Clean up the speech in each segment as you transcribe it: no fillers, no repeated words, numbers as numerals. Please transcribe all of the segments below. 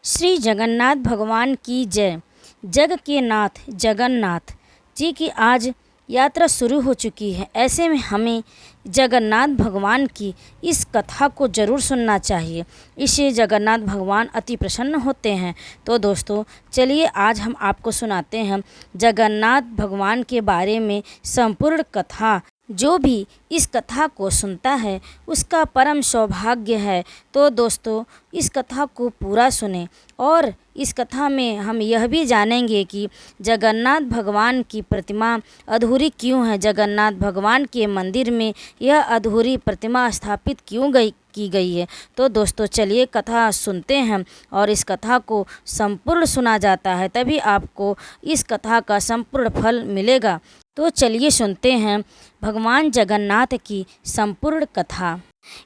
श्री जगन्नाथ भगवान की जय। जग के नाथ जगन्नाथ जी की आज यात्रा शुरू हो चुकी है। ऐसे में हमें जगन्नाथ भगवान की इस कथा को ज़रूर सुनना चाहिए। इससे जगन्नाथ भगवान अति प्रसन्न होते हैं। तो दोस्तों चलिए आज हम आपको सुनाते हैं जगन्नाथ भगवान के बारे में संपूर्ण कथा। जो भी इस कथा को सुनता है उसका परम सौभाग्य है। तो दोस्तों इस कथा को पूरा सुने और इस कथा में हम यह भी जानेंगे कि जगन्नाथ भगवान की प्रतिमा अधूरी क्यों है, जगन्नाथ भगवान के मंदिर में यह अधूरी प्रतिमा स्थापित क्यों की गई है। तो दोस्तों चलिए कथा सुनते हैं और इस कथा को संपूर्ण सुना जाता है, तभी आपको इस कथा का संपूर्ण फल मिलेगा। तो चलिए सुनते हैं भगवान जगन्नाथ की संपूर्ण कथा।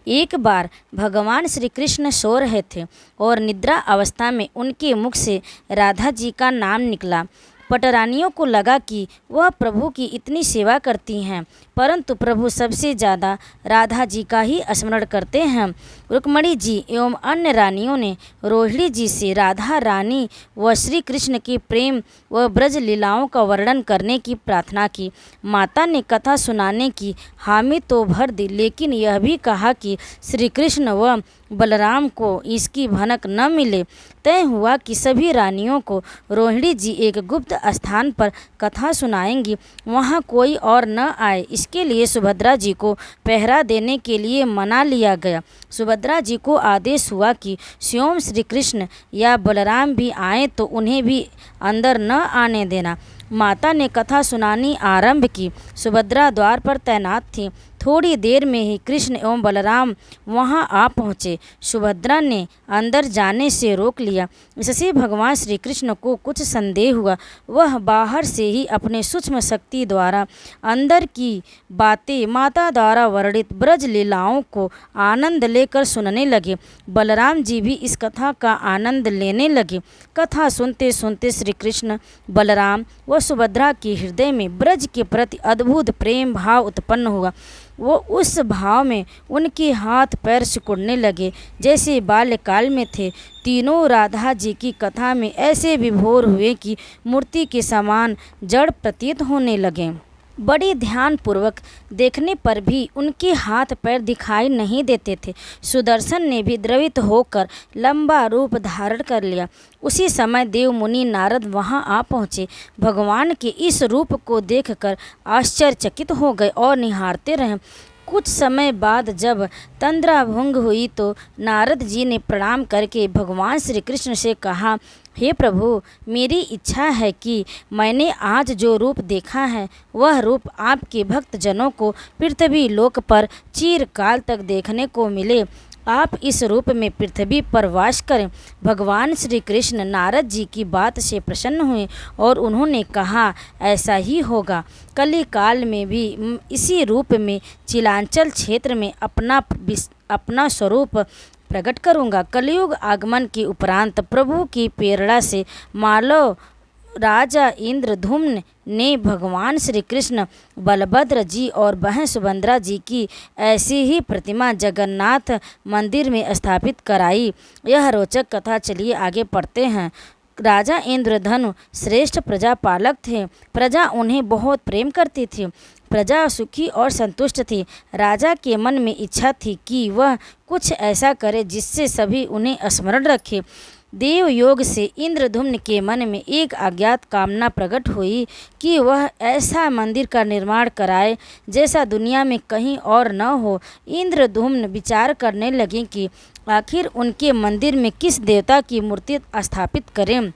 एक बार भगवान श्री कृष्ण सो रहे थे और निद्रा अवस्था में उनके मुख से राधा जी का नाम निकला। पटरानियों को लगा कि वह प्रभु की इतनी सेवा करती हैं, परंतु प्रभु सबसे ज़्यादा राधा जी का ही स्मरण करते हैं। रुक्मणी जी एवं अन्य रानियों ने रोहिणी जी से राधा रानी व श्री कृष्ण के प्रेम व ब्रज लीलाओं का वर्णन करने की प्रार्थना की। माता ने कथा सुनाने की हामी तो भर दी, लेकिन यह भी कहा कि श्री कृष्ण व बलराम को इसकी भनक न मिले। तय हुआ कि सभी रानियों को रोहिणी जी एक गुप्त स्थान पर कथा सुनाएंगी, वहाँ कोई और न आए। इसके लिए सुभद्रा जी को पहरा देने के लिए मना लिया गया। सुभद्रा जी को आदेश हुआ कि स्वयं श्री कृष्ण या बलराम भी आए तो उन्हें भी अंदर न आने देना। माता ने कथा सुनानी आरंभ की। सुभद्रा द्वार पर तैनात थी। थोड़ी देर में ही कृष्ण एवं बलराम वहां आ पहुँचे। सुभद्रा ने अंदर जाने से रोक लिया। इससे भगवान श्री कृष्ण को कुछ संदेह हुआ। वह बाहर से ही अपने सूक्ष्म शक्ति द्वारा अंदर की बातें माता द्वारा वर्णित ब्रज लीलाओं को आनंद लेकर सुनने लगे। बलराम जी भी इस कथा का आनंद लेने लगे। कथा सुनते सुनते श्री कृष्ण, बलराम व सुभद्रा के हृदय में ब्रज के प्रति अद्भुत प्रेम भाव उत्पन्न हुआ। वो उस भाव में उनके हाथ पैर सिकुड़ने लगे जैसे बाल्यकाल में थे। तीनों राधा जी की कथा में ऐसे विभोर हुए कि मूर्ति के समान जड़ प्रतीत होने लगे। बड़ी ध्यानपूर्वक देखने पर भी उनके हाथ पैर दिखाई नहीं देते थे। सुदर्शन ने भी द्रवित होकर लंबा रूप धारण कर लिया। उसी समय देव मुनि नारद वहां आ पहुँचे। भगवान के इस रूप को देखकर आश्चर्यचकित हो गए और निहारते रहे। कुछ समय बाद जब तंद्राभंग हुई तो नारद जी ने प्रणाम करके भगवान श्री कृष्ण से कहा, हे प्रभु, मेरी इच्छा है कि मैंने आज जो रूप देखा है वह रूप आपके भक्त जनों को पृथ्वी लोक पर चिरकाल तक देखने को मिले। आप इस रूप में पृथ्वी पर वास करें। भगवान श्री कृष्ण नारद जी की बात से प्रसन्न हुए और उन्होंने कहा, ऐसा ही होगा। कली काल में भी इसी रूप में चिलांचल क्षेत्र में अपना स्वरूप प्रकट करूंगा। कलयुग आगमन के उपरांत प्रभु की प्रेरणा से मालव राजा इंद्रधुम्न ने भगवान श्री कृष्ण, बलभद्र जी और बहन सुभद्रा जी की ऐसी ही प्रतिमा जगन्नाथ मंदिर में स्थापित कराई। यह रोचक कथा चलिए आगे पढ़ते हैं। राजा इंद्रधनु श्रेष्ठ प्रजापालक थे। प्रजा उन्हें बहुत प्रेम करती थी। प्रजा सुखी और संतुष्ट थी। राजा के मन में इच्छा थी कि वह कुछ ऐसा करे जिससे सभी उन्हें स्मरण रखें। देव योग से इंद्रधुम्न के मन में एक अज्ञात कामना प्रकट हुई कि वह ऐसा मंदिर का निर्माण कराए जैसा दुनिया में कहीं और न हो। इंद्रधुम्न विचार करने लगे कि आखिर उनके मंदिर में किस देवता की मूर्ति स्थापित करें।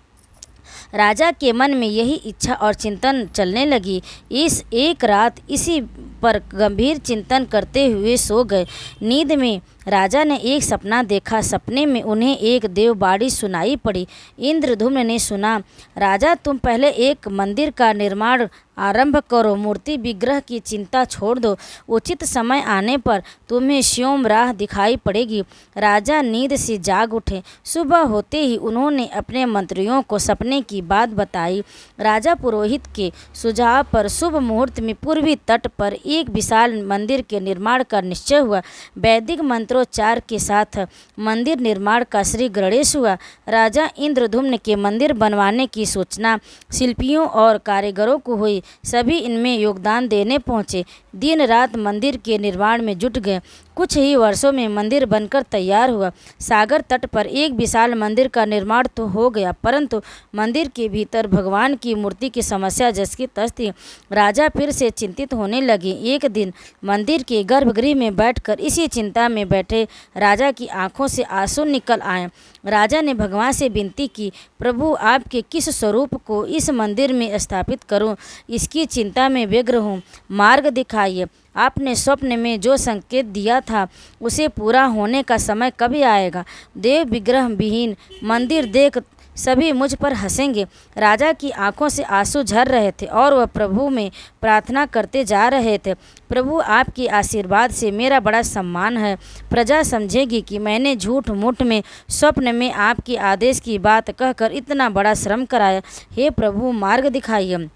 राजा के मन में यही इच्छा और चिंतन चलने लगी। इस एक रात इसी पर गंभीर चिंतन करते हुए सो गए। नींद में राजा ने एक सपना देखा। सपने में उन्हें एक देवबाणी सुनाई पड़ी। इंद्रधुम्न ने सुना, राजा तुम पहले एक मंदिर का निर्माण आरंभ करो, मूर्ति विग्रह की चिंता छोड़ दो। उचित समय आने पर तुम्हें स्वयं राह दिखाई पड़ेगी। राजा नींद से जाग उठे। सुबह होते ही उन्होंने अपने मंत्रियों को सपने की बात बताई। राजा पुरोहित के सुझाव पर शुभ मुहूर्त में पूर्वी तट पर एक विशाल मंदिर के निर्माण का निश्चय हुआ। वैदिक मंत्र मंत्रोच्चार के साथ मंदिर निर्माण का श्री गणेश हुआ। राजा इंद्रद्युम्न के मंदिर बनवाने की सूचना शिल्पियों और कारीगरों को हुई। सभी इनमें योगदान देने पहुँचे, दिन रात मंदिर के निर्माण में जुट गए। कुछ ही वर्षों में मंदिर बनकर तैयार हुआ। सागर तट पर एक विशाल मंदिर का निर्माण तो हो गया, परंतु मंदिर के भीतर भगवान की मूर्ति की समस्या जस की तस थी। राजा फिर से चिंतित होने लगे। एक दिन मंदिर के गर्भगृह में बैठकर इसी चिंता में बैठे राजा की आंखों से आंसू निकल आए। राजा ने भगवान से विनती की, प्रभु आपके किस स्वरूप को इस मंदिर में स्थापित करूं, इसकी चिंता में व्यग्र हूँ, मार्ग दिखाइए। आपने स्वप्न में जो संकेत दिया था उसे पूरा होने का समय कभी आएगा। देव विग्रह विहीन मंदिर देख सभी मुझ पर हंसेंगे। राजा की आंखों से आंसू झर रहे थे और वह प्रभु में प्रार्थना करते जा रहे थे, प्रभु आपके आशीर्वाद से मेरा बड़ा सम्मान है। प्रजा समझेगी कि मैंने झूठ मूठ में स्वप्न में आपके आदेश की बात कहकर इतना बड़ा श्रम कराया। हे प्रभु मार्ग दिखाइए।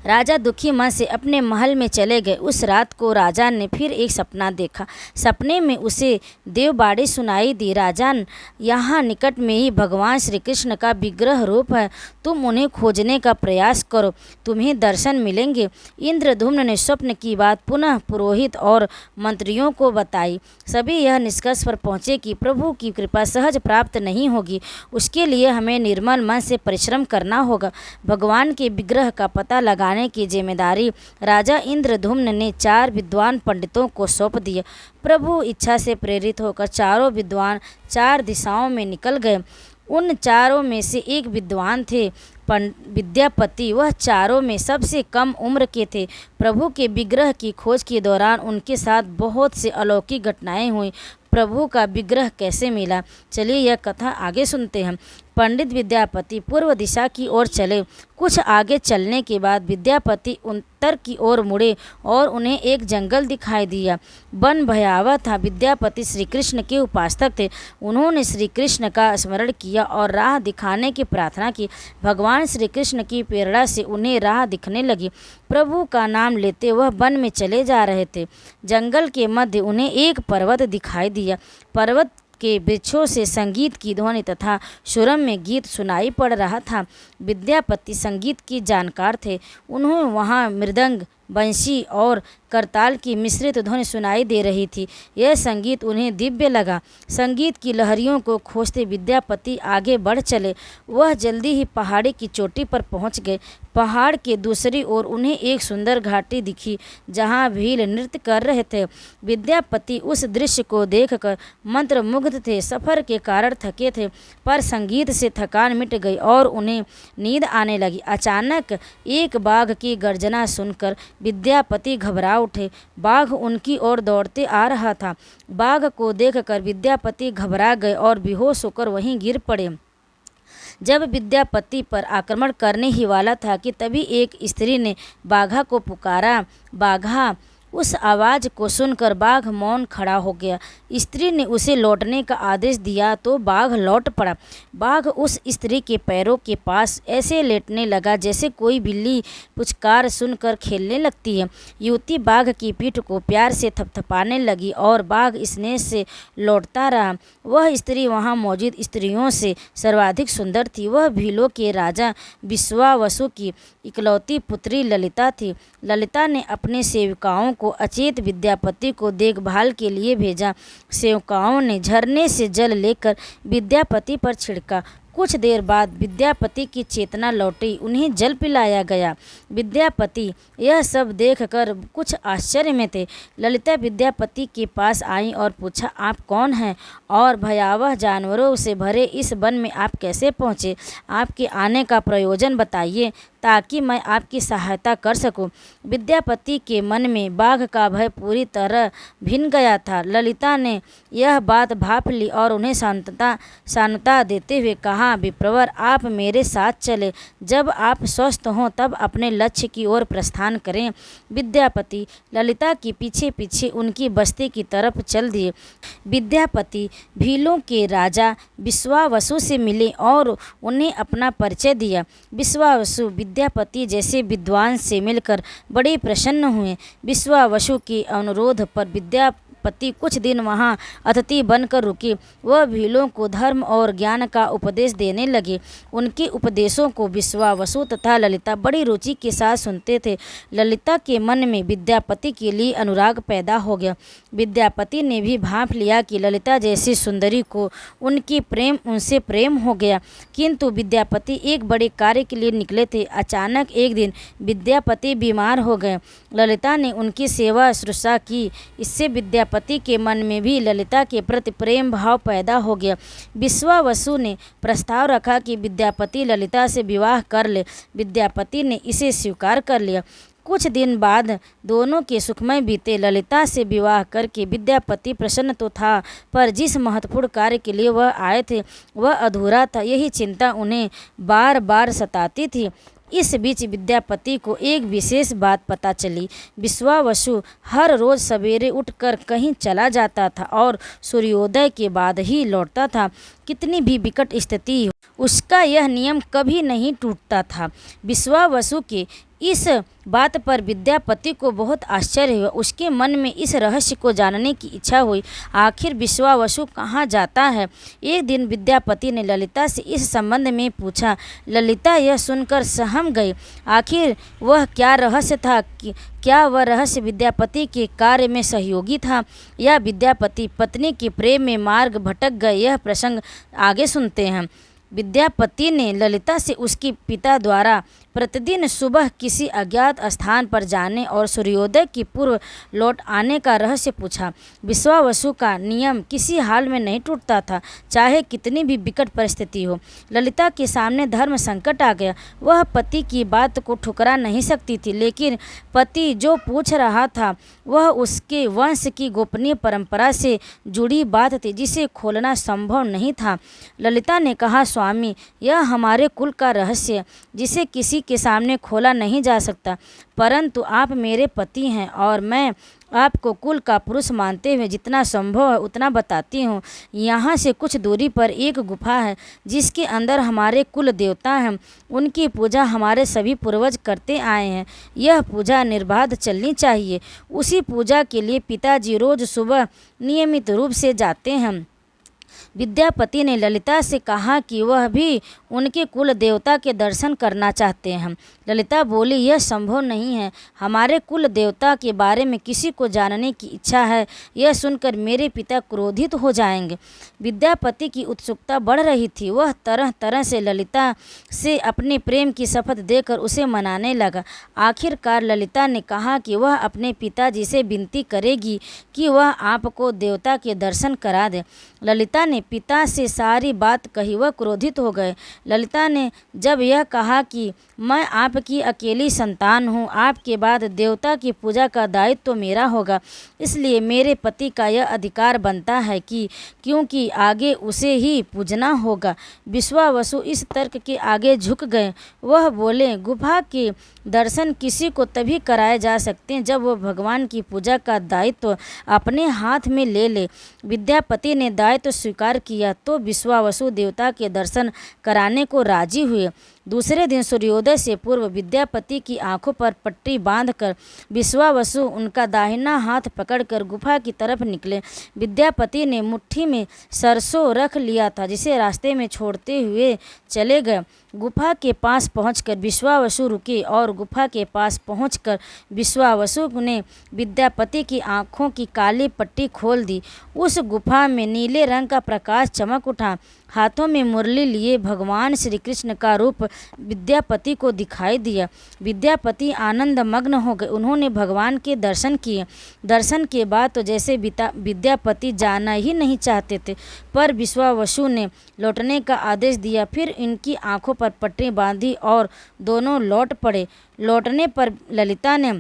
राजा दुखी मन से अपने महल में चले गए। उस रात को राजा ने फिर एक सपना देखा। सपने में उसे देवबाड़ी सुनाई दी, राजा यहाँ निकट में ही भगवान श्री कृष्ण का विग्रह रूप है, तुम उन्हें खोजने का प्रयास करो, तुम्हें दर्शन मिलेंगे। इंद्रद्युम्न ने स्वप्न की बात पुनः पुरोहित और मंत्रियों को बताई। सभी यह निष्कर्ष पर पहुँचे कि प्रभु की कृपा सहज प्राप्त नहीं होगी, उसके लिए हमें निर्मल मन से परिश्रम करना होगा। भगवान के विग्रह का पता लगाने की जिम्मेदारी राजा इंद्रद्युम्न ने 4 विद्वान पंडितों को सौंप दिया। प्रभु इच्छा से प्रेरित होकर चारों विद्वान 4 दिशाओं में निकल गए। उन चारों में से एक विद्वान थे विद्यापति, वह चारों में सबसे कम उम्र के थे। प्रभु के विग्रह की खोज के दौरान उनके साथ बहुत से अलौकिक घटनाएं हुई। प्रभु का विग्रह कैसे मिला, चलिए यह कथा आगे सुनते हैं। पंडित विद्यापति पूर्व दिशा की ओर चले। कुछ आगे चलने के बाद विद्यापति उत्तर की ओर मुड़े और उन्हें एक जंगल दिखाई दिया। वन भयावह था। विद्यापति श्री कृष्ण के उपासक थे। उन्होंने श्री कृष्ण का स्मरण किया और राह दिखाने की प्रार्थना की। भगवान श्री कृष्ण की प्रेरणा से उन्हें राह दिखने लगी। प्रभु का नाम लेते वह वन में चले जा रहे थे। जंगल के मध्य उन्हें एक पर्वत दिखाई दिया। पर्वत के वृक्षों से संगीत की ध्वनि तथा सुरम में गीत सुनाई पड़ रहा था। विद्यापति संगीत की जानकार थे। उन्हें वहाँ मृदंग, बंशी और करताल की मिश्रित ध्वनि सुनाई दे रही थी। यह संगीत उन्हें दिव्य लगा। संगीत की लहरियों को खोजते विद्यापति आगे बढ़ चले। वह जल्दी ही पहाड़ी की चोटी पर पहुंच गए। पहाड़ के दूसरी ओर उन्हें एक सुंदर घाटी दिखी जहां भील नृत्य कर रहे थे। विद्यापति उस दृश्य को देखकर मंत्रमुग्ध थे। सफ़र के कारण थके थे, पर संगीत से थकान मिट गई और उन्हें नींद आने लगी। अचानक एक बाघ की गर्जना सुनकर विद्यापति घबरा उठे। बाघ उनकी ओर दौड़ते आ रहा था। बाघ को देखकर विद्यापति घबरा गए और बेहोश होकर वहीं गिर पड़े। जब विद्यापति पर आक्रमण करने ही वाला था कि तभी एक स्त्री ने बाघा को पुकारा। बाघा! उस आवाज़ को सुनकर बाघ मौन खड़ा हो गया। स्त्री ने उसे लौटने का आदेश दिया तो बाघ लौट पड़ा। बाघ उस स्त्री के पैरों के पास ऐसे लेटने लगा जैसे कोई बिल्ली पुचकार सुनकर खेलने लगती है। युवती बाघ की पीठ को प्यार से थपथपाने लगी और बाघ स्नेह से लौटता रहा। वह स्त्री वहाँ मौजूद स्त्रियों से सर्वाधिक सुंदर थी। वह भीलों के राजा विश्वावसु की इकलौती पुत्री ललिता थी। ललिता ने अपने सेविकाओं को अचेत विद्यापति को देखभाल के लिए भेजा। सेवकाओं ने झरने से जल लेकर विद्यापति पर छिड़का। कुछ देर बाद विद्यापति की चेतना लौटी। उन्हें जल पिलाया गया। विद्यापति यह सब देखकर कुछ आश्चर्य में थे। ललिता विद्यापति के पास आई और पूछा, आप कौन हैं और भयावह जानवरों से भरे इस वन में आप कैसे पहुँचे? आपके आने का प्रयोजन बताइए ताकि मैं आपकी सहायता कर सकूं। विद्यापति के मन में बाघ का भय पूरी तरह भिन गया था। ललिता ने यह बात भांप ली और उन्हें शांतता देते हुए कहा, विप्रवर, आप मेरे साथ चले। जब आप स्वस्थ हों तब अपने लक्ष्य की ओर प्रस्थान करें। विद्यापति ललिता के पीछे पीछे उनकी बस्ती की तरफ चल दिए। विद्यापति भीलों के राजा विश्वावसु से मिले और उन्हें अपना परिचय दिया। विश्वावसु विद्यापति जैसे विद्वान से मिलकर बड़े प्रसन्न हुए। विश्वावसु के अनुरोध पर विद्यापति विद्यापति कुछ दिन वहाँ अतिथि बनकर रुके। वह भीलों को धर्म और ज्ञान का उपदेश देने लगे। उनके उपदेशों को विश्वावसु तथा ललिता बड़ी रुचि के साथ सुनते थे। ललिता के मन में विद्यापति के लिए अनुराग पैदा हो गया। विद्यापति ने भी भांप लिया कि ललिता जैसी सुंदरी को उनसे प्रेम हो गया। किंतु विद्यापति एक बड़े कार्य के लिए निकले थे। अचानक एक दिन विद्यापति बीमार हो गए। ललिता ने उनकी सेवा शुश्रूषा की। इससे विद्यापति के मन में भी ललिता के प्रति प्रेम भाव पैदा हो गया। विश्वावसु ने प्रस्ताव रखा कि विद्यापति ललिता से विवाह कर ले। विद्यापति ने इसे स्वीकार कर लिया। कुछ दिन बाद दोनों के सुखमय बीते। ललिता से विवाह करके विद्यापति प्रसन्न तो था, पर जिस महत्वपूर्ण कार्य के लिए वह आए थे वह अधूरा था। यही चिंता उन्हें बार बार सताती थी। इस बीच विद्यापति को एक विशेष बात पता चली। विश्वावसु हर रोज़ सवेरे उठकर कहीं चला जाता था और सूर्योदय के बाद ही लौटता था। कितनी भी विकट स्थिति हो, उसका यह नियम कभी नहीं टूटता था। विश्वावसु के इस बात पर विद्यापति को बहुत आश्चर्य हुआ। उसके मन में इस रहस्य को जानने की इच्छा हुई। आखिर विश्वावसु कहाँ जाता है? एक दिन विद्यापति ने ललिता से इस संबंध में पूछा। ललिता यह सुनकर सहम गई। आखिर वह क्या रहस्य था? क्या वह रहस्य विद्यापति के कार्य में सहयोगी था या विद्यापति पत्नी के प्रेम में मार्ग भटक गए? यह प्रसंग आगे सुनते हैं। विद्यापति ने ललिता से उसके पिता द्वारा प्रतिदिन सुबह किसी अज्ञात स्थान पर जाने और सूर्योदय की पूर्व लौट आने का रहस्य पूछा। विश्वावसु का नियम किसी हाल में नहीं टूटता था, चाहे कितनी भी विकट परिस्थिति हो। ललिता के सामने धर्म संकट आ गया। वह पति की बात को ठुकरा नहीं सकती थी, लेकिन पति जो पूछ रहा था वह उसके वंश की गोपनीय परंपरा से जुड़ी बात थी, जिसे खोलना संभव नहीं था। ललिता ने कहा, स्वामी, यह हमारे कुल का रहस्य जिसे किसी के सामने खोला नहीं जा सकता, परंतु आप मेरे पति हैं और मैं आपको कुल का पुरुष मानते हुए जितना संभव है उतना बताती हूँ। यहाँ से कुछ दूरी पर एक गुफा है जिसके अंदर हमारे कुल देवता हैं। उनकी पूजा हमारे सभी पूर्वज करते आए हैं। यह पूजा निर्बाध चलनी चाहिए। उसी पूजा के लिए पिताजी रोज सुबह नियमित रूप से जाते हैं। विद्यापति ने ललिता से कहा कि वह भी उनके कुल देवता के दर्शन करना चाहते हैं। ललिता बोली, यह संभव नहीं है। हमारे कुल देवता के बारे में किसी को जानने की इच्छा है। यह सुनकर मेरे पिता क्रोधित हो जाएंगे। विद्यापति की उत्सुकता बढ़ रही थी। वह तरह तरह से ललिता से अपने प्रेम की शपथ देकर उसे मनाने लगा। आखिरकार ललिता ने कहा कि वह अपने पिताजी से विनती करेगी कि वह आपको देवता के दर्शन करा दे। ललिता ने पिता से सारी बात कही। वह क्रोधित हो गए। ललिता ने जब यह कहा कि मैं आपकी अकेली संतान हूँ, आपके बाद देवता की पूजा का दायित्व तो मेरा होगा, इसलिए मेरे पति का यह अधिकार बनता है कि क्योंकि आगे उसे ही पूजना होगा। विश्वावसु इस तर्क के आगे झुक गए। वह बोले, गुफा के दर्शन किसी को तभी कराए जा सकते हैं जब वह भगवान की पूजा का दायित्व अपने हाथ में ले ले। विद्यापति ने दायित्व स्वीकार किया तो विश्वावसु देवता के दर्शन कराने को राजी हुए। दूसरे दिन सूर्योदय से पूर्व विद्यापति की आंखों पर पट्टी बांधकर विश्वावसु उनका दाहिना हाथ पकड़कर गुफा की तरफ निकले। विद्यापति ने मुट्ठी में सरसों रख लिया था, जिसे रास्ते में छोड़ते हुए चले गए। गुफा के पास पहुंचकर विश्वावसु रुके और गुफा के पास पहुंचकर विश्वावसु ने विद्यापति की आंखों की काली पट्टी खोल दी। उस गुफा में नीले रंग का प्रकाश चमक उठा। हाथों में मुरली लिए भगवान श्री कृष्ण का रूप विद्यापति को दिखाई दिया। विद्यापति आनंद मग्न हो गए। उन्होंने भगवान के दर्शन किए। दर्शन के बाद तो जैसे विद्यापति जाना ही नहीं चाहते थे, पर विश्वावसु ने लौटने का आदेश दिया। फिर इनकी आंखों पर पट्टी बांधी और दोनों लौट पड़े। लौटने पर ललिता ने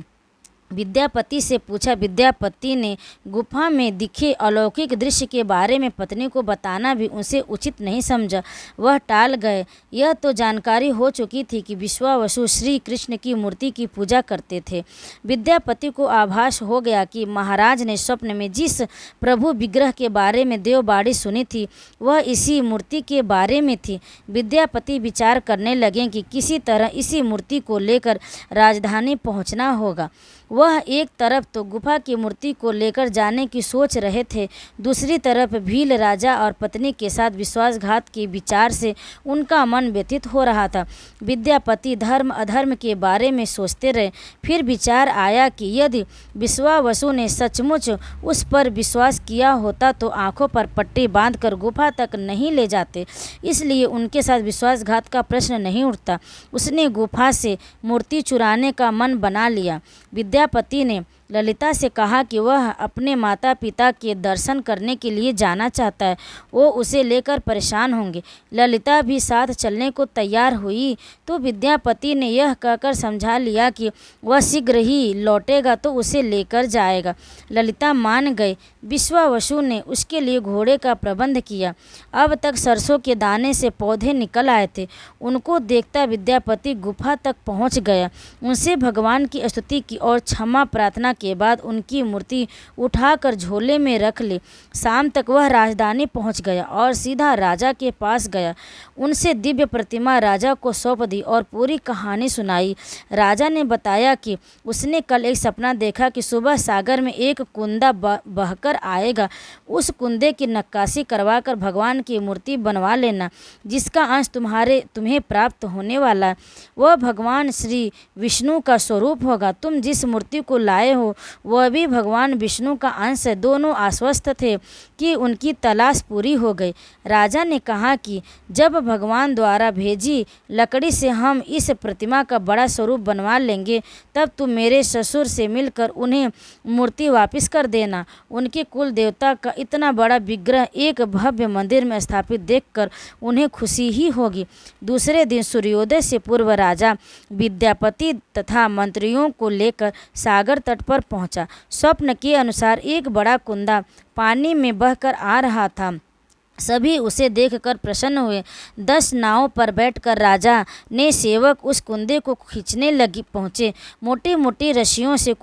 विद्यापति से पूछा। विद्यापति ने गुफा में दिखे अलौकिक दृश्य के बारे में पत्नी को बताना भी उसे उचित नहीं समझा। वह टाल गए। यह तो जानकारी हो चुकी थी कि विश्वावसु श्री कृष्ण की मूर्ति की पूजा करते थे। विद्यापति को आभास हो गया कि महाराज ने स्वप्न में जिस प्रभु विग्रह के बारे में देवबाड़ी सुनी थी वह इसी मूर्ति के बारे में थी। विद्यापति विचार करने लगे कि किसी तरह इसी मूर्ति को लेकर राजधानी पहुंचना होगा। वह एक तरफ तो गुफा की मूर्ति को लेकर जाने की सोच रहे थे, दूसरी तरफ भील राजा और पत्नी के साथ विश्वासघात के विचार से उनका मन व्यथित हो रहा था। विद्यापति धर्म अधर्म के बारे में सोचते रहे। फिर विचार आया कि यदि विश्वावसु ने सचमुच उस पर विश्वास किया होता तो आंखों पर पट्टी बांधकर गुफा तक नहीं ले जाते, इसलिए उनके साथ विश्वासघात का प्रश्न नहीं उठता। उसने गुफा से मूर्ति चुराने का मन बना लिया। विद्यापति ने ललिता से कहा कि वह अपने माता पिता के दर्शन करने के लिए जाना चाहता है, वो उसे लेकर परेशान होंगे। ललिता भी साथ चलने को तैयार हुई तो विद्यापति ने यह कहकर समझा लिया कि वह शीघ्र ही लौटेगा तो उसे लेकर जाएगा। ललिता मान गई। विश्वावसु ने उसके लिए घोड़े का प्रबंध किया। अब तक सरसों के दाने से पौधे निकल आए थे। उनको देखता विद्यापति गुफा तक पहुंच गया। उनसे भगवान की स्तुति की और क्षमा प्रार्थना के बाद उनकी मूर्ति उठाकर झोले में रख ली। शाम तक वह राजधानी पहुंच गया और सीधा राजा के पास गया। उनसे दिव्य प्रतिमा राजा को सौंप दी और पूरी कहानी सुनाई। राजा ने बताया कि उसने कल एक सपना देखा कि सुबह सागर में एक कुंदा बहकर आएगा। उस कुंदे की नक्काशी करवाकर भगवान की मूर्ति बनवा लेना, जिसका अंश तुम्हें प्राप्त होने वाला है। वह भगवान श्री विष्णु का स्वरूप होगा। तुम जिस मूर्ति को लाए हो वह भी भगवान विष्णु का अंश है। दोनों आश्वस्त थे कि उनकी तलाश पूरी हो गई। राजा ने कहा कि जब भगवान द्वारा भेजी लकड़ी से हम इस प्रतिमा का बड़ा स्वरूप बनवा लेंगे, तब तुम मेरे ससुर से मिलकर उन्हें मूर्ति वापस कर देना। उनके कुल देवता का इतना बड़ा विग्रह एक भव्य मंदिर में स्थापित देखकर उन्हें खुशी ही होगी। दूसरे दिन सूर्योदय से पूर्व राजा विद्यापति तथा मंत्रियों को लेकर सागर तट पर पहुंचा। स्वप्न के अनुसार एक बड़ा कुंदा पानी में बहकर आ रहा था। सभी उसे देखकर प्रसन्न हुए। 10 नावों पर बैठकर राजा ने सेवक उस कुंदे को खींचने लगी पहुँचे। मोटी मोटी रस्सियों से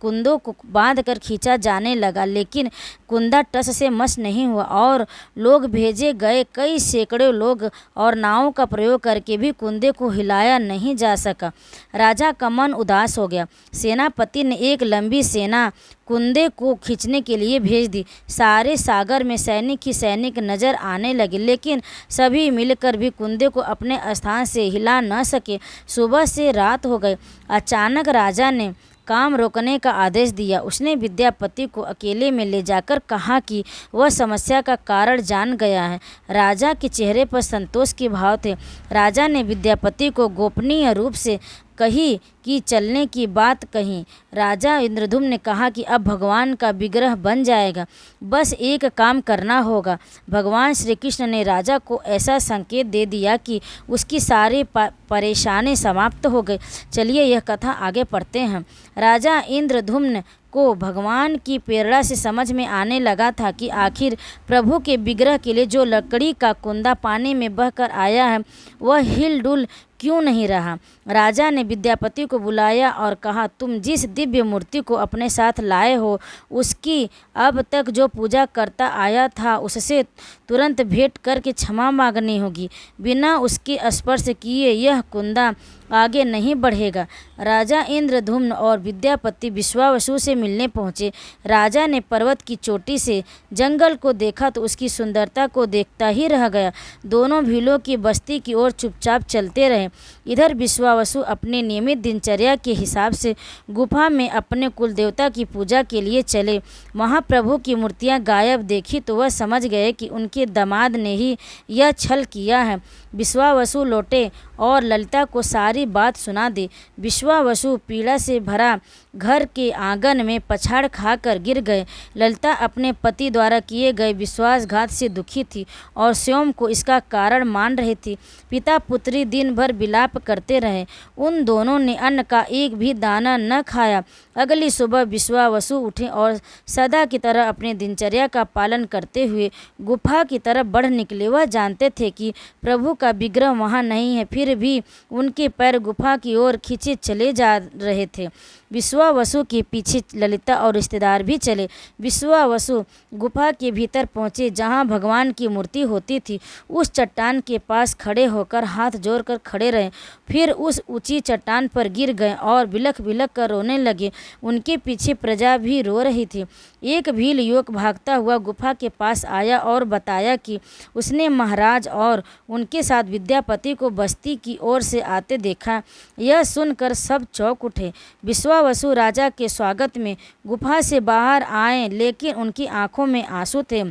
कुंदों को बांधकर खींचा जाने लगा, लेकिन कुंदा टस से मस नहीं हुआ और लोग भेजे गए। कई सैकड़ों लोग और नावों का प्रयोग करके भी कुंदे को हिलाया नहीं जा सका। राजा का मन उदास हो गया। सेनापति ने एक लंबी सेना कुंदे को खींचने के लिए भेज दी। सारे सागर में सैनिक ही सैनिक नजर आने लगे, लेकिन सभी मिलकर भी कुंदे को अपने स्थान से हिला न सके। सुबह से रात हो गई। अचानक राजा ने काम रोकने का आदेश दिया। उसने विद्यापति को अकेले में ले जाकर कहा कि वह समस्या का कारण जान गया है। राजा के चेहरे पर संतोष के भाव थे। राजा ने विद्यापति को गोपनीय रूप से कही कि चलने की बात कही। राजा इंद्रद्युम्न ने कहा कि अब भगवान का विग्रह बन जाएगा, बस एक काम करना होगा। भगवान श्री कृष्ण ने राजा को ऐसा संकेत दे दिया कि उसकी सारी परेशानी समाप्त हो गई। चलिए यह कथा आगे पढ़ते हैं। राजा इंद्रद्युम्न को भगवान की प्रेरणा से समझ में आने लगा था कि आखिर प्रभु के विग्रह के लिए जो लकड़ी का कुंदा पानी में बहकर आया है वह हिलडुल क्यों नहीं रहा। राजा ने विद्यापति को बुलाया और कहा, तुम जिस दिव्य मूर्ति को अपने साथ लाए हो उसकी अब तक जो पूजा करता आया था उससे तुरंत भेंट करके क्षमा मांगनी होगी। बिना उसके स्पर्श किए यह कुंदा आगे नहीं बढ़ेगा। राजा इंद्रद्युम्न और विद्यापति विश्वावसु से मिलने पहुँचे। राजा ने पर्वत की चोटी से जंगल को देखा तो उसकी सुंदरता को देखता ही रह गया। दोनों भीलों की बस्ती की ओर चुपचाप चलते रहे। इधर विश्वावसु अपने नियमित दिनचर्या के हिसाब से गुफा में अपने कुल देवता की पूजा के लिए चले। महाप्रभु की मूर्तियां गायब देखी तो वह समझ गए कि उनके दामाद ने ही यह छल किया है। विश्वावसु लौटे और ललिता को सारी बात सुना दी। विश्वावसु पीड़ा से भरा घर के आंगन में पछाड़ खाकर गिर गए। ललिता अपने पति द्वारा किए गए विश्वासघात से दुखी थी और स्वयं को इसका कारण मान रही थी। पिता पुत्री दिन भर विलाप करते रहे। उन दोनों ने अन्न का एक भी दाना न खाया। अगली सुबह विश्वावसु उठे और सदा की तरह अपने दिनचर्या का पालन करते हुए गुफा की तरफ बढ़ निकले। वह जानते थे कि प्रभु का का विग्रह वहाँ नहीं है, फिर भी उनके पैर गुफा की ओर खींचे चले जा रहे थे। विश्वावसु के पीछे ललिता और रिश्तेदार भी चले। विश्वावसु गुफा के भीतर पहुँचे जहाँ भगवान की मूर्ति होती थी। उस चट्टान के पास खड़े होकर हाथ जोड़कर खड़े रहे, फिर उस ऊंची चट्टान पर गिर गए और बिलख बिलख कर रोने लगे। उनके पीछे प्रजा भी रो रही थी। एक भील युवक भागता हुआ गुफा के पास आया और बताया कि उसने महाराज और उनके साथ विद्यापति को बस्ती की ओर से आते देखा। यह सुनकर सब चौंक उठे। विश्वावसु राजा के स्वागत में गुफा से बाहर आए, लेकिन उनकी आंखों में आंसू थे।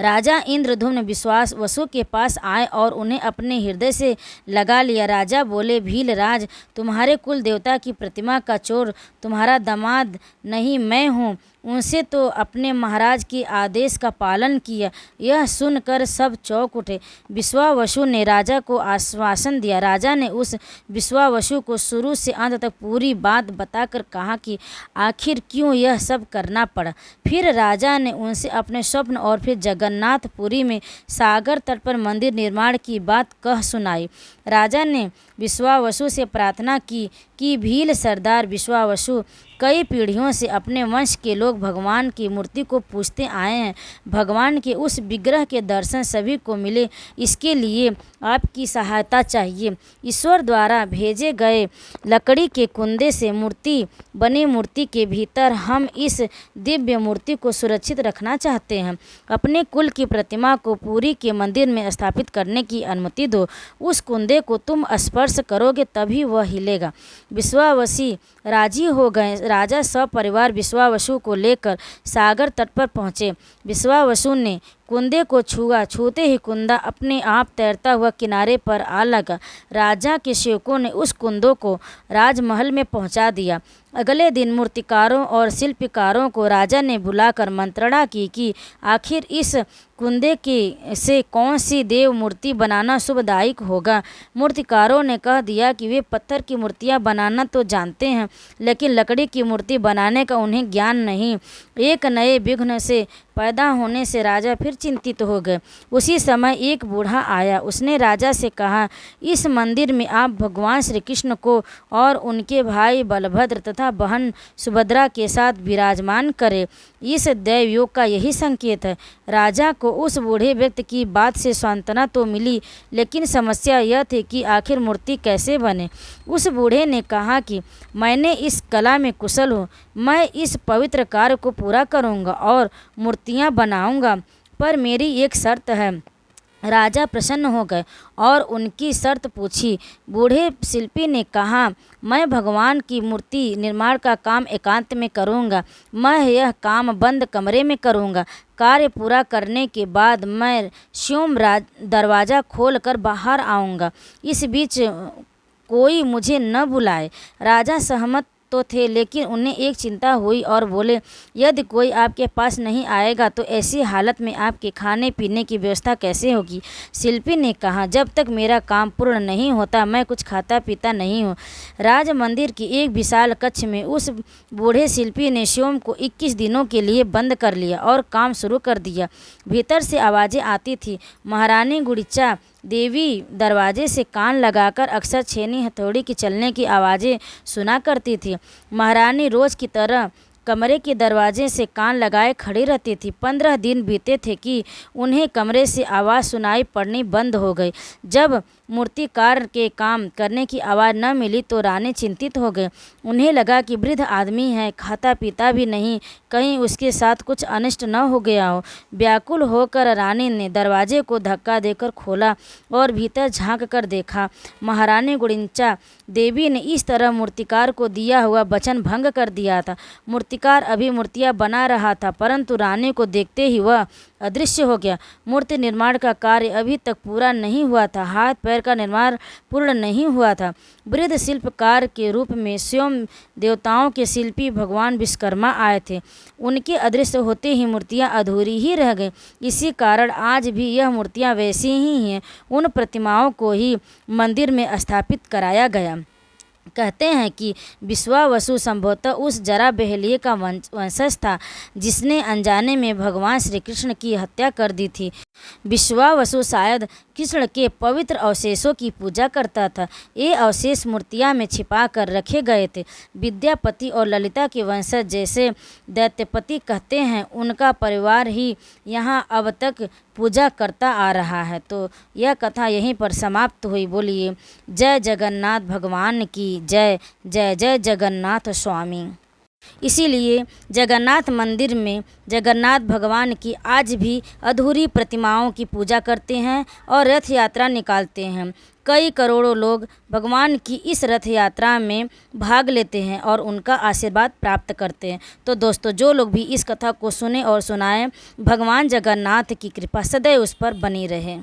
राजा इंद्रद्युम्न विश्वावसु के पास आए और उन्हें अपने हृदय से लगा लिया। राजा बोले, भील राज, तुम्हारे कुल देवता की प्रतिमा का चोर तुम्हारा दामाद नहीं, मैं हूँ। उनसे तो अपने महाराज के आदेश का पालन किया। यह सुनकर सब चौंक उठे। विश्वावसु ने राजा को आश्वासन दिया। राजा ने उस विश्वावसु को शुरू से अंत तक पूरी बात बताकर कहा कि आखिर क्यों यह सब करना पड़ा। फिर राजा ने उनसे अपने स्वप्न और फिर जगन्नाथपुरी में सागर तट पर मंदिर निर्माण की बात कह सुनाई। राजा ने विश्वावसु से प्रार्थना की कि भील सरदार विश्वावसु, कई पीढ़ियों से अपने वंश के लोग भगवान की मूर्ति को पूजते आए हैं। भगवान के उस विग्रह के दर्शन सभी को मिले, इसके लिए आपकी सहायता चाहिए। ईश्वर द्वारा भेजे गए लकड़ी के कुंदे से मूर्ति बनी मूर्ति के भीतर हम इस दिव्य मूर्ति को सुरक्षित रखना चाहते हैं। अपने कुल की प्रतिमा को पुरी के मंदिर में स्थापित करने की अनुमति दो। उस कुंदे को तुम स्पर्श करोगे तभी वह हिलेगा। विश्वावसी राजी हो गए। राजा सपरिवार विश्वावसु को लेकर सागर तट पर पहुँचे। विश्वावसु ने कुंदे को छुआ। छूते ही कुंदा अपने आप तैरता हुआ किनारे पर आ लगा। राजा के सेवकों ने उस कुंदों को राजमहल में पहुंचा दिया। अगले दिन मूर्तिकारों और शिल्पकारों को राजा ने बुलाकर मंत्रणा की कि आखिर इस कुंदे के से कौन सी देव मूर्ति बनाना शुभदायक होगा। मूर्तिकारों ने कह दिया कि वे पत्थर की मूर्तियां बनाना तो जानते हैं, लेकिन लकड़ी की मूर्ति बनाने का उन्हें ज्ञान नहीं। एक नए विघ्न से पैदा होने से राजा फिर चिंतित हो गए। उसी समय एक बूढ़ा आया। उसने राजा से कहा, इस मंदिर में आप भगवान श्री कृष्ण को और उनके भाई बलभद्र तथा बहन सुभद्रा के साथ विराजमान करें। इस दैवयोग का यही संकेत है। राजा को उस बूढ़े व्यक्ति की बात से सांत्वना तो मिली, लेकिन समस्या यह थी कि आखिर मूर्ति कैसे बने। उस बूढ़े ने कहा कि मैंने इस कला में कुशल हूँ, मैं इस पवित्र कार्य को पूरा करूँगा और मूर्तियाँ बनाऊँगा, पर मेरी एक शर्त है। राजा प्रसन्न हो गए और उनकी शर्त पूछी। बूढ़े शिल्पी ने कहा, मैं भगवान की मूर्ति निर्माण का काम एकांत में करूँगा। मैं यह काम बंद कमरे में करूँगा। कार्य पूरा करने के बाद मैं स्वयं दरवाज़ा खोलकर बाहर आऊँगा। इस बीच कोई मुझे न बुलाए। राजा सहमत तो थे, लेकिन उन्हें एक चिंता हुई और बोले, यदि कोई आपके पास नहीं आएगा तो ऐसी हालत में आपके खाने पीने की व्यवस्था कैसे होगी। शिल्पी ने कहा, जब तक मेरा काम पूर्ण नहीं होता मैं कुछ खाता पीता नहीं हूँ। राज मंदिर की एक विशाल कक्ष में उस बूढ़े शिल्पी ने स्वयं को 21 दिनों के लिए बंद कर लिया और काम शुरू कर दिया। भीतर से आवाज़ें आती थी। महारानी गुड़िचा देवी दरवाजे से कान लगाकर अक्सर छेनी हथौड़ी की चलने की आवाज़ें सुना करती थी। महारानी रोज़ की तरह कमरे के दरवाजे से कान लगाए खड़ी रहती थी। 15 दिन बीते थे कि उन्हें कमरे से आवाज़ सुनाई पड़नी बंद हो गई। जब मूर्तिकार के काम करने की आवाज़ न मिली तो रानी चिंतित हो गए। उन्हें लगा कि वृद्ध आदमी है, खाता पीता भी नहीं, कहीं उसके साथ कुछ अनिष्ट न हो गया हो। व्याकुल होकर रानी ने दरवाजे को धक्का देकर खोला और भीतर झांक कर देखा। महारानी गुड़िचा देवी ने इस तरह मूर्तिकार को दिया हुआ वचन भंग कर दिया था। मूर्तिकार अभी मूर्तियाँ बना रहा था, परंतु रानी को देखते ही वह अदृश्य हो गया। मूर्ति निर्माण का कार्य अभी तक पूरा नहीं हुआ था। हाथ पैर का निर्माण पूर्ण नहीं हुआ था। वृद्ध शिल्पकार के रूप में स्वयं देवताओं के शिल्पी भगवान विश्वकर्मा आए थे। उनके अदृश्य होते ही मूर्तियां अधूरी ही रह गई। इसी कारण आज भी यह मूर्तियां वैसी ही हैं। उन प्रतिमाओं को ही मंदिर में स्थापित कराया गया। कहते हैं कि विश्वावसु संभवतः उस जरा बहलिये का वंशज था जिसने अनजाने में भगवान श्री कृष्ण की हत्या कर दी थी। विश्वावसु शायद कृष्ण के पवित्र अवशेषों की पूजा करता था। ये अवशेष मूर्तियां में छिपा कर रखे गए थे। विद्यापति और ललिता के वंशज जैसे दैत्यपति कहते हैं उनका परिवार ही यहाँ अब तक पूजा करता आ रहा है। तो यह कथा यहीं पर समाप्त हुई। बोलिए जय जगन्नाथ भगवान की जय। जय जय जगन्नाथ स्वामी। इसीलिए जगन्नाथ मंदिर में जगन्नाथ भगवान की आज भी अधूरी प्रतिमाओं की पूजा करते हैं और रथ यात्रा निकालते हैं। कई करोड़ों लोग भगवान की इस रथ यात्रा में भाग लेते हैं और उनका आशीर्वाद प्राप्त करते हैं। तो दोस्तों, जो लोग भी इस कथा को सुने और सुनाएं, भगवान जगन्नाथ की कृपा सदैव उस पर बनी रहे।